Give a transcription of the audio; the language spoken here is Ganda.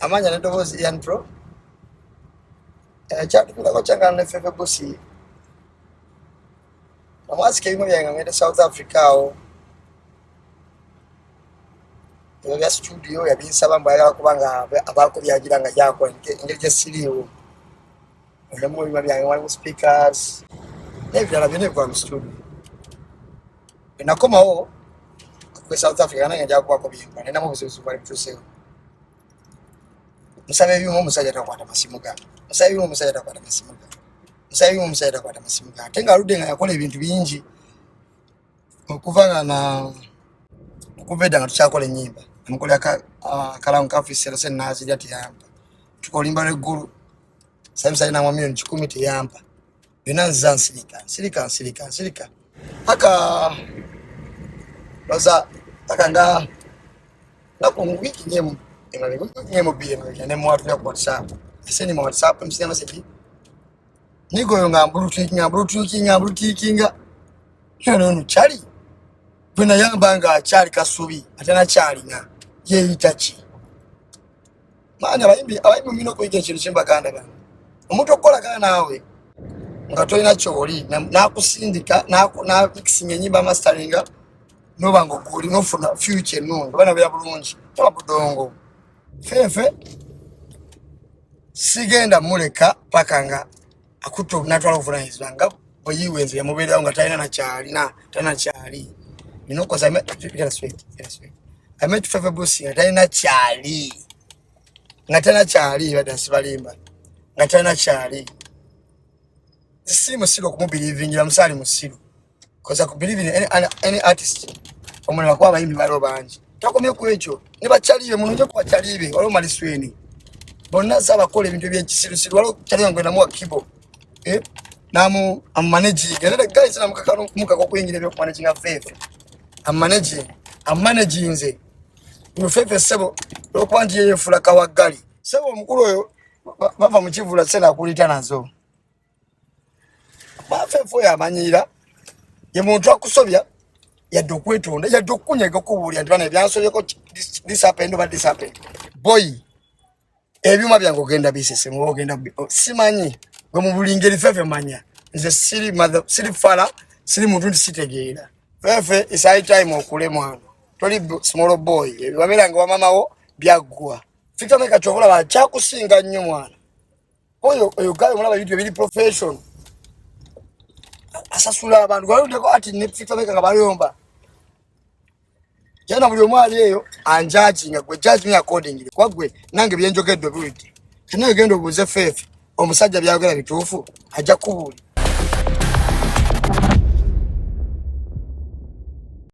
Amanya nedovozi Ian Pro. Chatu kulako changa na fefe bosi. Namwasi kelimo byanga ngende South Africa o. Ya studio ya binsaba mbaya kubanga abako byagiranga jako ngeke siriwo. Ndemo biba byanga wali speakers. Nebyala byene kwa studio. Inakoma o kwa South Africa nanga jako kwa bimba. Nenda mu bususu bali tuseo. Musabe byumo musajja takwata masimu ga. Musabe byumo musajja takwata masimu ga. Musabe byumo musajja takwata masimu ga. Tenga alude nga yakola ebintu bingi. Okuvanga na okuveda nga tukyakola ennyimba. Amukolera kalamu kafisera sen nazi lyati yampa. Tukolimba leggulu. Samsai na mwamio 10 teyampa. Byonna nsirika. Paka baza nga wiki nyemu nyemu biye ne mwatu ya WhatsApp. Seni mu WhatsApp msema seki. Nigo nga mbulutukinga. Kano chali. Bwena yambanga chali kasubi atana chali nga ye itachi. Manya abayimbi mino ko ike kintu kimbaganda gana. Omuntu okola kana nawe nga toyina kyoli nakusindika na mixing enyimba masteringa no bango kuli no funa future no bana bya bulungi tola budongo fefe sigenda muleka pakanga akuto natwala kuvunanyizibwa nga boyiwenze ya mubere nga tayina na kyali na tana kyali mino ko zame sweet I met fefe bosi nga tayina kyali nga tana kyali badasi balimba nga tana kyali si musigo kumubelieving ya msali musigo because I could believe in any artist omwana kwa bayimbi balo banji takomye ku ekyo ne bachalibe munuje kwa chalibe walo malisweni bonna saba kola ebintu by'ekisirusiru walo chalibe ngwena mu kibo namu manage gele guys na mukakano mukako kuyingira byo managing afefe managing nze mufefe sebo lokwanji yefula kawagali sebo mukulu oyo bava mu kivula sena kulita nazo bafefo yamanyira ye muntu akusobya yadde okwetonda yadde okunyega okubuulira nti bana ebyansobyeko this happened boy ebyuma byange ogenda bisese mu ogenda simanyi gwe mu buli ngeri fefe manya nze siri fala siri muntu nti sitegeera fefe is high time okule mwana toli small boy ebiwaberanga wamamawo byaggwa fita meka kyokola bakyakusinga nnyo mwana oyo gayo mulaba YouTube biri profession asasula abantu walundeko ati ne fita meka nga bayomba jana buli omwali eyo anjudging gwe judge me accordingly kwa gwe nange byenjogedde buliti kino gendo buze fefe omusajja byagala bituufu ajja kubuli